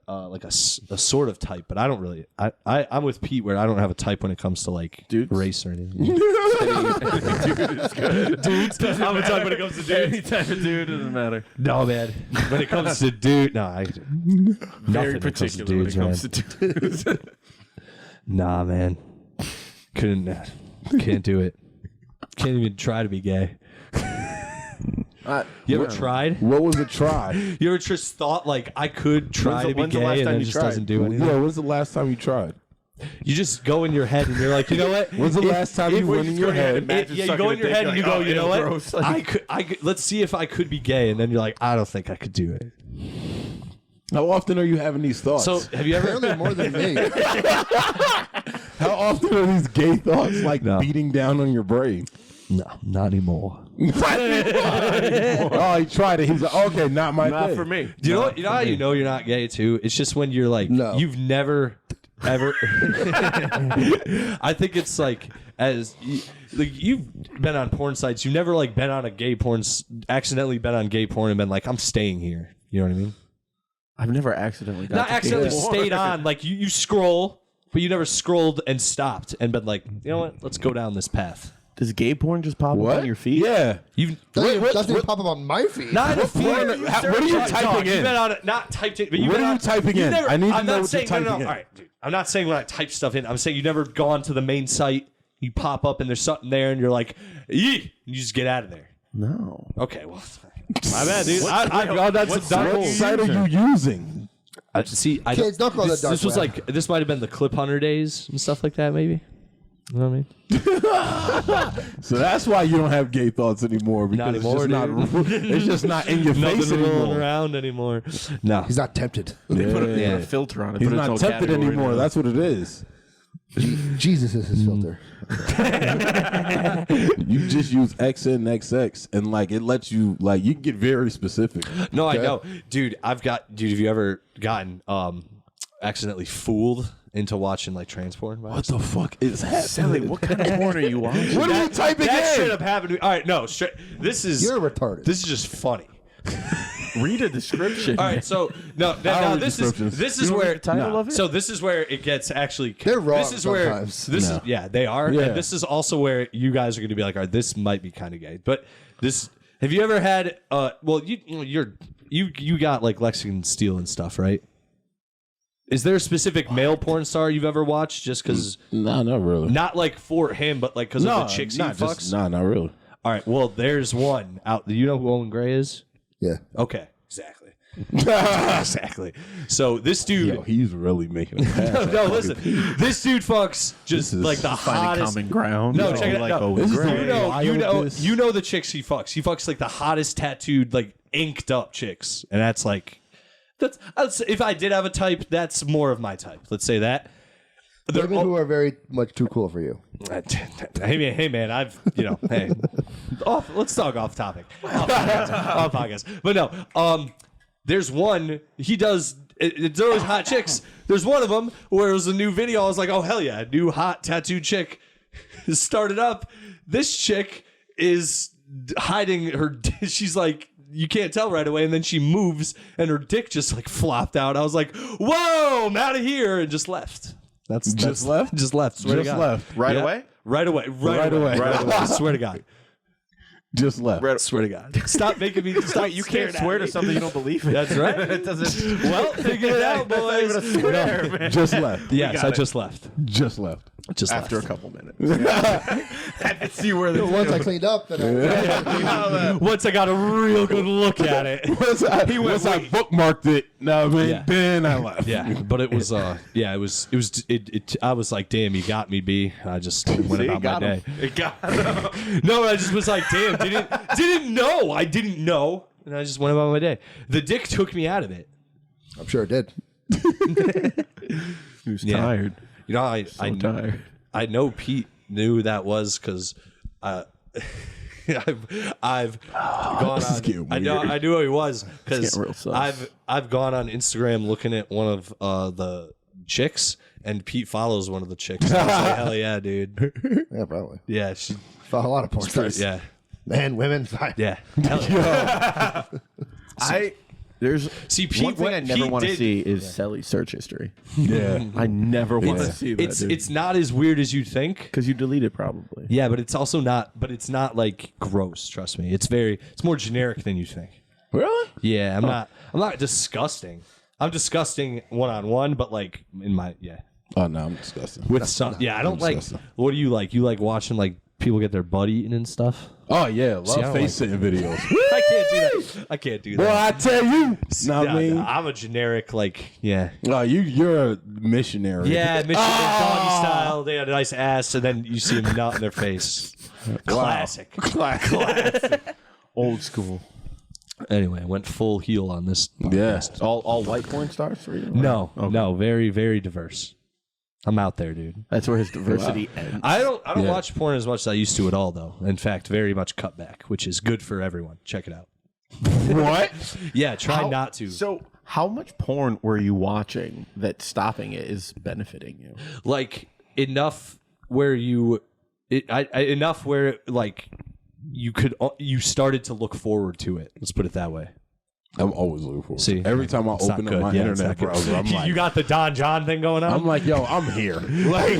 sort of type, but I don't really. I'm with Pete where I don't have a type when it comes to like race or anything. Dudes. I'm a type when it comes to dudes. Any type of dude doesn't matter. No, man. When it comes to dude, no, Very particular when it comes to dudes. Nah, man. Can't do it. Can't even try to be gay. You ever tried? What was a try? You ever just thought like I could try to be when's the gay last and time then you it just tried? doesn't do anything? Yeah, when's the last time you tried? You just go in your head and you're like, you know what? When's the last time you went in your head? Yeah, you go in your head and you go, you know what? I could. Let's see if I could be gay, and then you're like, I don't think I could do it. How often are you having these thoughts? So have you ever? Apparently more than me. How often are these gay thoughts beating down on your brain? No, not anymore. Oh, he tried it. He was like, okay, not my Not thing. for me. Do you know what? You know how you know you're not gay too? It's just when you're like, No. you've never ever. I think it's like you've been on porn sites. You've never like been on a gay porn, accidentally been on gay porn and been like, I'm staying here. You know what I mean? I've never accidentally got Not to accidentally gay porn. stayed on. Like you scroll, but you never scrolled and stopped and been like, you know what? Let's go down this path. Does gay porn just pop up on your feed? Yeah. You've Doesn't even pop up on my feed. not a feed. What are you typing You've in? been on it, not typed in. But you've What been are you on- typing you've in? never- I need to I'm know not what you're saying, no, typing in. All right, dude. I'm not saying when I type stuff in. I'm saying you've never gone to the main site. You pop up and there's something there, and you're like, "Yee!" You just get out of there. No. Okay, well, my bad, dude. I've gone down some dark What holes. site are you using? Kids, don't go to the dark This was web. like this might have been the Clip Hunter days and stuff like that. Maybe. You know what I mean? So that's why you don't have gay thoughts anymore. Because Not anymore, it's just not in your face Nothing rolling anymore. around anymore. No. He's not tempted. They put Yeah. a filter on it. He's put its not own tempted category anymore. now. That's what it is. Jesus is his filter. You just use XNXX and like it lets you like you can get very specific. No, I know, dude. Have you ever gotten accidentally fooled into watching like trans porn? What the fuck is happening? Sally, what kind of porn are you watching? What are you typing That should in? have happened to me. All right, no, this is You're retarded. This is just funny. Read a description. All right, so don't read descriptions. this You is don't read where the title of it? So this is where it gets actually. They're wrong This is where sometimes. this is they are, Yeah. and this is also where you guys are going to be like, all right, this might be kind of gay. But this, have you ever had? Well, you got like Lexington Steele and stuff, right? Is there a specific male porn star you've ever watched just because? No, not really. Not like for him, but like because of the chicks he fucks. Not really. All right, well, there's one out. Do you know who Owen Gray is? Yeah. Okay, exactly. Exactly. So this dude. Yo, he's really making a pass. No, listen. This dude fucks just This is like the Finding hottest. common ground. No, check it out. Like, No. oh, This is great. the- You know the chicks he fucks. He fucks like the hottest tattooed, like inked up chicks, and that's like that's. If I did have a type, that's more of my type. Let's say that. They're Women who are very much too cool for you. Hey man, hey. Let's talk off topic. Off podcast. But no, there's one, he does, it's always hot chicks. There's one of them where it was a new video. I was like, oh, hell yeah, new hot tattooed chick started up. This chick is hiding her, she's like, you can't tell right away. And then she moves and her dick just like flopped out. I was like, whoa, I'm out of here. And just left. That's left? Just left. Swear to Just God. left. Right Yeah. away? Right away. Right away. I swear to God. Just left. Swear to God. Stop making me. Stop. Wait, you can't swear to something you don't believe in. That's right. It doesn't. Well, figure it out, boys. Swear, man. Just left. Yes, I just left. Just left. Just After left. a couple minutes. Had to see where the Once I cleaned up, then Once I got a real good look at it. Once I bookmarked it, Yeah. then I left. Yeah, but it was I was like, damn, you got me, B. I just went about my day. It got him. No, I just was like, damn, didn't know. I didn't know. And I just went about my day. The dick took me out of it. I'm sure it did. He was Yeah. tired. You know, I Tired. I know Pete knew that was because I've gone this is on. getting I weird. knew he was because getting real sus. I've gone on Instagram looking at one of the chicks, and Pete follows one of the chicks. And I was like, hell yeah, dude. Yeah, probably. Yeah, she. Found a lot of porn stars. Yeah, Men, women, fine. yeah. Hell yeah. There's See, one thing I never want to did- see is Selly's search history. Yeah. I never want to see that. It's not as weird as you'd think. because you delete it probably. Yeah, but it's also not. But it's not like gross. Trust me. It's more generic than you think. Really? Yeah, I'm not disgusting. I'm disgusting one-on-one, but like in my Oh no, I'm disgusting. with some I don't like. disgusting. What do you like? You like watching like people get their butt eaten and stuff? Oh yeah, love I don't face sitting videos. I can't do that. I can't do Boy, that. I tell you. No, I mean, I'm a generic yeah. you're a missionary. Yeah, Michigan doggy style. They had a nice ass, and then you see them nut in their face. Classic. Classic. Old school. Anyway, I went full heel on this. Yeah. All white porn stars for you? No, no, very, very diverse. I'm out there, dude. That's where his diversity ends. I don't watch porn as much as I used to at all, though. In fact, very much cut back, which is good for everyone. Check it out. What? Yeah, try not to. So, how much porn were you watching that stopping it is benefiting you? Like enough where enough where like you started to look forward to it. Let's put it that way. I'm always looking forward. See, every time I it's not open up good. my Yeah, it's internet not good. browser, I'm like, you got the Don John thing going on. I'm like, yo, I'm here. Like,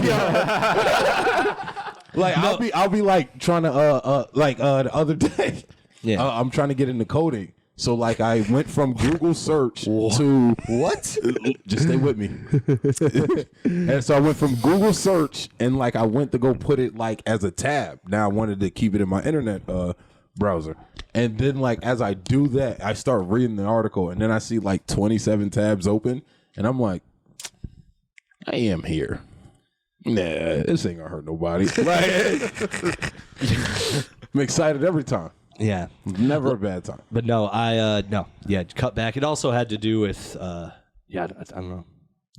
like I'll be like trying to the other day. Yeah. I'm trying to get into coding. So like I went from Google search to What? just stay with me. And so I went from Google search and like I went to go put it like as a tab. Now I wanted to keep it in my internet browser. And then like as I do that, I start reading the article and then I see like 27 tabs open And I'm like, I am here. Nah, this ain't gonna hurt nobody. Like, I'm excited every time. Yeah. Never a bad time. But no, cut back. It also had to do with, I don't know.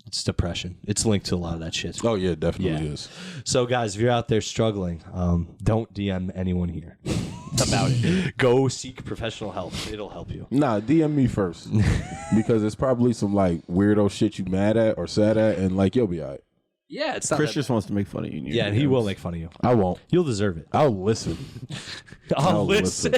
It's depression. It's linked to a lot of that shit. Oh, yeah, definitely is. So, guys, if you're out there struggling, don't DM anyone here about it. Go seek professional help. It'll help you. Nah, DM me first. Because it's probably some, like, weirdo shit you mad at or sad at, and, like, you'll be all right. Yeah, it's not Chris just wants to make fun of you. Yeah, and he will make fun of you. I won't. You'll deserve it. I'll listen. I'll listen.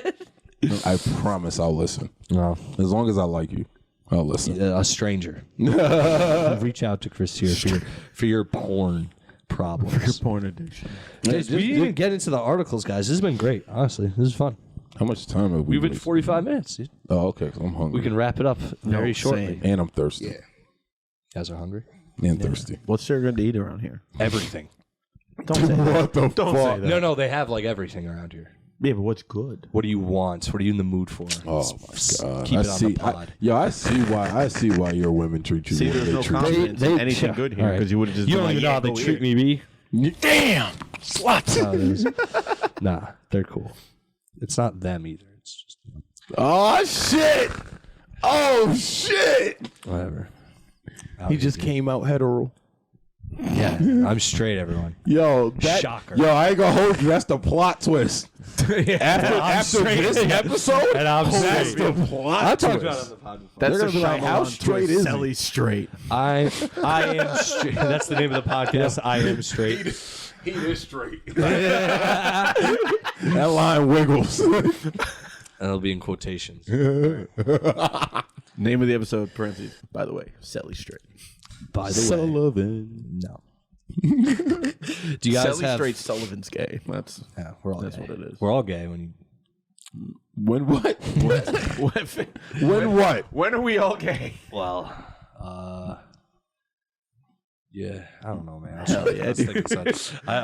I promise I'll listen. No. As long as I like you, I'll listen. A stranger. Reach out to Chris here for your porn problems. Your porn addiction. Guys, we didn't even get into the articles, guys. This has been great. Honestly, this is fun. How much time have we We've been wasted? 45 minutes, dude. Oh, okay. 'Cause I'm hungry. We can wrap it up very shortly. same. And I'm thirsty. Yeah. You guys are hungry? And thirsty. What's there going to eat around here? Everything. Don't say that. What the Don't say that. No, they have like everything around here. Yeah, but what's good? What do you want? What are you in the mood for? Oh my god! Keep I it on see. the pod. I see why your women treat you. See, the way there's they no treat confidence in anything good here because you would have just You been don't like, even know how they go treat eat. me, B. Damn, slut. Nah, they're cool. It's not them either. It's just Oh shit! Oh shit! whatever. He just came out hetero. Yeah, I'm straight, everyone. Yo, Shocker. Yo, I ain't gonna hold you. That's the plot twist. After this episode, And I'm that's straight. the plot I twist. talked about it on the pod before. That's They're gonna be like, how straight is he? Selly straight. I am straight. That's the name of the podcast. I am straight. He is straight. That line wiggles. That'll be in quotations. Name of the episode, parentheses, by the way, Selly straight. By the way, Sullivan. no. Do you guys Selly have? straight, Sullivan's gay. Yeah, we're all That's gay. what it is. We're all gay when you. When what? When what? When are we all gay? Well, yeah, I don't know, man. I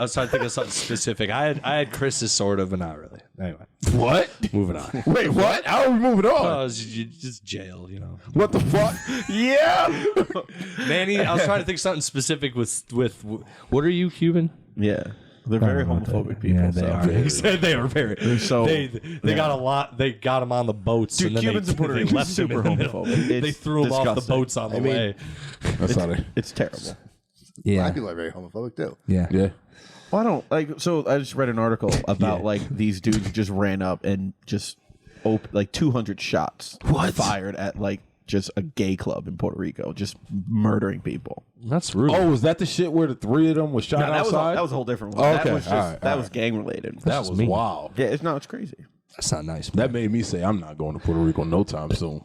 was trying to think of something specific. I had Chris's sort of, but not really. Anyway, What? moving on. Wait, what? How are we moving on? Oh, it's just jail, you know. What the fuck? Yeah. Manny, I was trying to think of something specific with what are you, Cuban? Yeah. They're very homophobic people. Yeah, they are. He said they are very. so- they got a lot. They got him on the boats, Dude, and then Cubans and Puerto they Ricans left him super in the middle. homophobic. They It's threw him off the disgusting. boats on the way. That's not it. It's terrible. Yeah, Black people are very homophobic too. yeah. Yeah. Well, I don't like. So I just read an article about like these dudes just ran up and just like 200 shots fired at like just a gay club in Puerto Rico, just murdering people. That's rude. Oh, was that the shit where the three of them was shot that outside? was a whole different one. Oh, That okay. was just All right, that all was right. gang related. that was mean. wild. Yeah, it's crazy. That's not nice. That made me say I'm not going to Puerto Rico no time soon.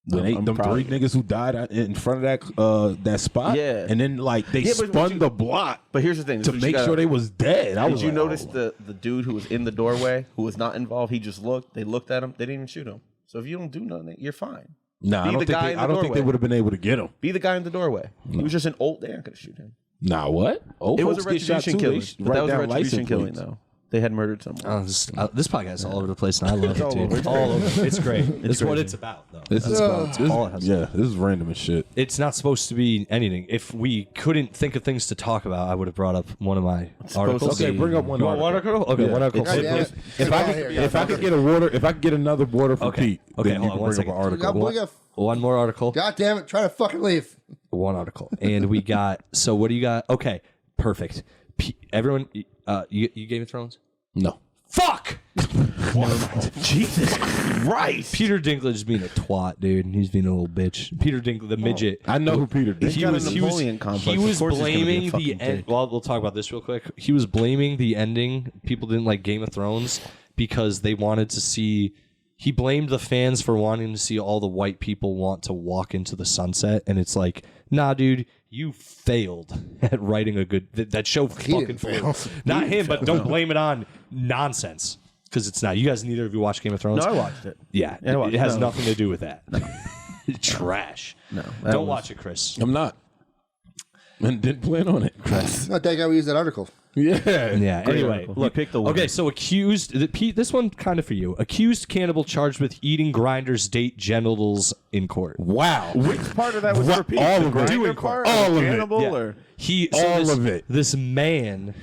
When I'm them probably- three niggas who died in front of that spot, Yeah. and then like they Yeah, but spun the block But here's the thing: to this is what you make gotta- sure they was dead. I Did was you like, notice oh. the dude who was in the doorway who was not involved? He just looked. They looked at him. They didn't even shoot him. So if you don't do nothing, you're fine. Nah, Be I don't the think guy they, in I the don't think they doorway. would have been able to get him. Be the guy in the doorway. He was just an old. They aren't gonna shoot him. Nah, what? Old It was a folks get shot retribution too. killing. They But that was a write down retribution license killing, plates. though. They had murdered someone. This podcast is all over the place, and I love it, all dude. over. It's all over. It's great. It's what crazy. it's about, though. This is That's all it has. yeah, this is random as shit. It's not supposed to be anything. If we couldn't think of things to talk about, I would have brought up one of my articles. Okay, bring up one You want article. one article? Okay, Yeah. one article. God damn it. If I could get a water, if I could get another water for Okay. Pete, Okay, then you hold on can one bring up second. an article. God, boy, One more article. God damn it! Try to fucking leave. One article. And we got, so what do you got? Okay, perfect. Everyone, you Game of Thrones? No. Fuck! Jesus Christ! Peter Dinklage is being a twat, dude. He's being a little bitch. Peter Dinklage, the midget. I know who Peter Dinklage He's got a Napoleon complex. He Of was course he's gonna be a blaming fucking the end. dick. Well, we'll talk about this real quick. He was blaming the ending. People didn't like Game of Thrones because they wanted to see. He blamed the fans for wanting to see all the white people want to walk into the sunset, and it's like, nah, dude, you failed at writing a good. That show fucking didn't fail. failed. Not him, but don't blame it on nonsense because it's not. You guys, neither of you watched Game of Thrones. No, I watched it. Yeah, I watched it has it. nothing to do with that. Trash. No, Don't watch it, Chris. I'm not. and didn't plan on it. No, thank God we used that article. Yeah. Anyway, article. look. You picked the winner. Okay, so accused. Pete, this one kind of for you. Accused cannibal charged with eating Grindr's date genitals in court. Wow. Which part of that was for Pete? All The of it. Grindr part? All Or of it. Cannibal, Yeah. or? All of it. This man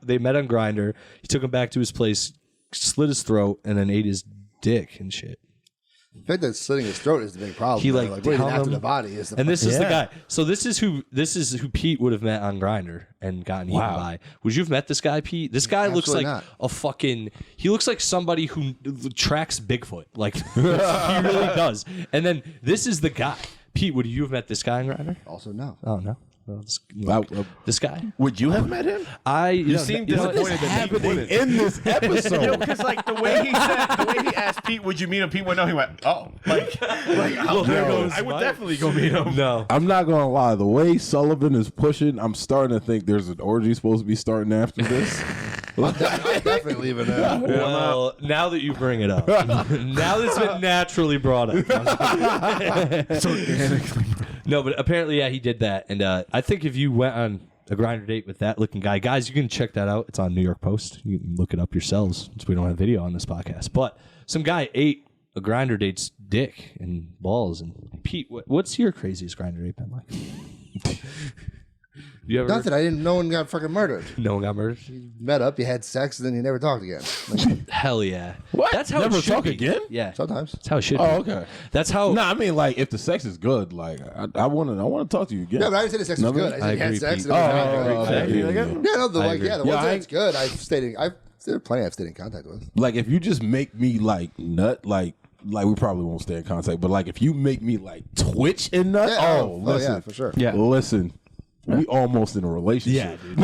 they met on Grindr. He took him back to his place, slit his throat, and then ate his dick and shit. The fact that slitting his throat is the big problem. He, though. like, what he did hung after him. the body is the And this is the Yeah. guy. So this is who Pete would have met on Grindr and gotten eaten by. Would you have met this guy, Pete? This guy looks like Absolutely not. a fucking. He looks like somebody who tracks Bigfoot. Like he really does. And then this is the guy. Pete, would you have met this guy on Grindr? also no. Oh no. Well, this guy. Would you have met him? You seem you know what? disappointed that Pete wouldn't. In this episode. Because like the way he asked Pete, "Would you meet him?" Pete went, "No." He went, "Oh, well, there goes I would mine. definitely go meet him." No. I'm not gonna lie. The way Sullivan is pushing, I'm starting to think there's an orgy supposed to be starting after this. I'm definitely leaving it. Well, now that you bring it up, now that it's been naturally brought up. No, but apparently, yeah, he did that. And I think if you went on a Grindr date with that looking guy, guys, you can check that out. It's on New York Post. You can look it up yourselves since we don't have video on this podcast. But some guy ate a Grindr date's dick and balls. And Pete, what's your craziest Grindr date been like? You ever? Nothing. I didn't. No one got fucking murdered. No one got murdered? Met up, you had sex, and then you never talked again. Like, Hell yeah. What? That's how Never it should talk be. again? Yeah. sometimes. That's how it should Oh, be. okay. That's how. No, I mean, like, if the sex is good, like, I want to talk to you again. Yeah, but I didn't say the sex was Never- good. I said you had agree, sex. Pete. And it was not good. okay. Yeah, no, the agree. the Yeah, ones I- that's good, I've stayed in contact with. Like, if you just make me, like, nut, like we probably won't stay in contact, but, like, if you make me, like, twitch and nut, Yeah, listen. yeah, for sure. Yeah. Listen, we almost in a relationship. Yeah, dude.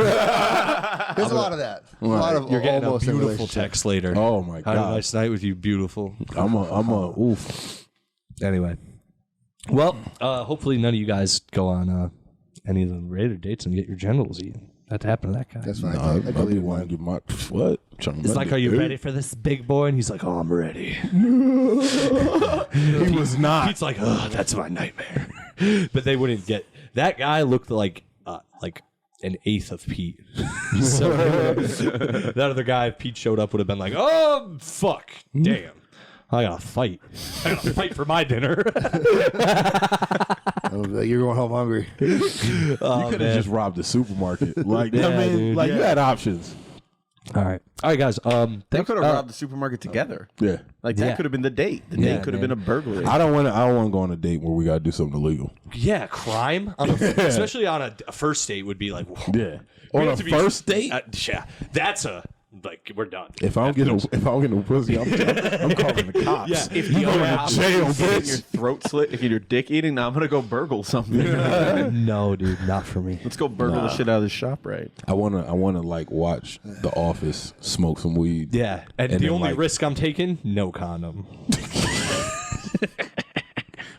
There's a lot of that. A lot of You're getting a almost in beautiful relationship. text later. Oh, my Had God. a nice night with you, beautiful. I'm a, oof. Anyway. Well, hopefully none of you guys go on any of the Raider dates and get your genitals eaten. That happened to that guy. That's fine. I I believe be wanting to get my, what? It's like, are you ready for this big boy? And he's like, oh, I'm ready. He was not. Pete's like, oh, that's my nightmare. But they wouldn't get. That guy looked like an eighth of Pete. So that other guy, if Pete showed up, would have been like, oh, fuck. Damn. I gotta fight. I gotta fight for my dinner. You're going home hungry. You could have just robbed the supermarket. Like, Yeah, I mean, dude. like, you had options. All right, guys. They Thanks. could have robbed the supermarket together. Yeah. Like that Yeah. could have been the date. The Yeah, date could have man. been a burglary. I don't want to go on a date where we got to do something illegal. Yeah, crime, especially on a first date, would be like, whoa. Yeah. We On have a to be- first date? Yeah, that's we're done. If I don't get no pussy, I'm calling the cops. Yeah, if You you going have to jail, your bitch. throat slit, if your dick eating, now I'm gonna go burgle something. No, dude, not for me. Let's go burgle the shit out of the shop, right? I wanna like watch The Office, smoke some weed. Yeah, and the then, only like- risk I'm taking, no condom.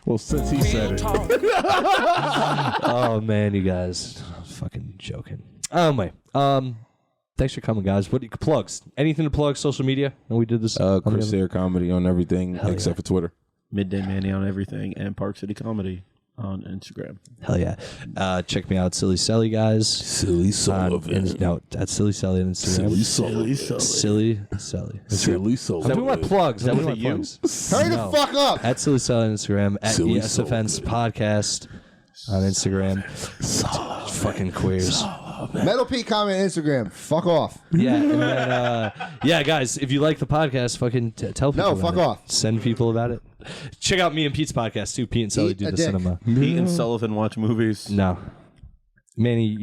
Well, since he said it, Oh man, you guys, fucking joking. Anyway, thanks for coming, guys. What plugs? Anything to plug? Social media? And we did this. on the Chris other- Sayre comedy on everything except for Twitter. Midday Manny on everything and Park City Comedy on Instagram. Hell yeah! Check me out, Silly Selly, guys. Silly No, that's Silly Selly on Instagram. Silly Silly Selly. Silly Sullivan. I'm doing my plugs. I'm doing my it you? plugs. Hurry No. the fuck up. At Silly Selly on Instagram. At Silly ES Offense Podcast on Instagram. Fucking queers. Metal Pete comment Instagram. Fuck off. Yeah, and then, yeah, guys, if you like the podcast, fucking tell people. No, about fuck it. off. Send people about it. Check out me and Pete's podcast too. Pete and Sully Eat do a the dick. cinema. Pete and Sullivan watch movies. No, Manny,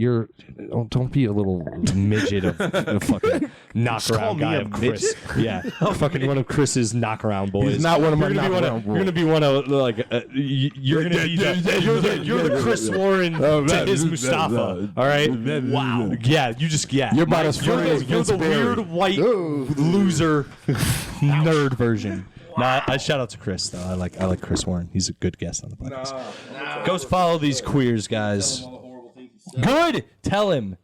don't be a little midget of a fucking knock call around me guy a of Chris. Yeah, fucking one of Chris's knock around boys. He's not one of my You're gonna be one knock-around of- You're gonna be one of like you're gonna be you're the Chris Warren to his Mustafa. All right. Wow. Yeah, you just You're about as funny as You're Vince the Barry. weird white Ooh. loser nerd version. Nah, I shout out to Chris though. I like Chris Warren. He's a good guest on the podcast. Go follow these queers, guys. Good. Tell him.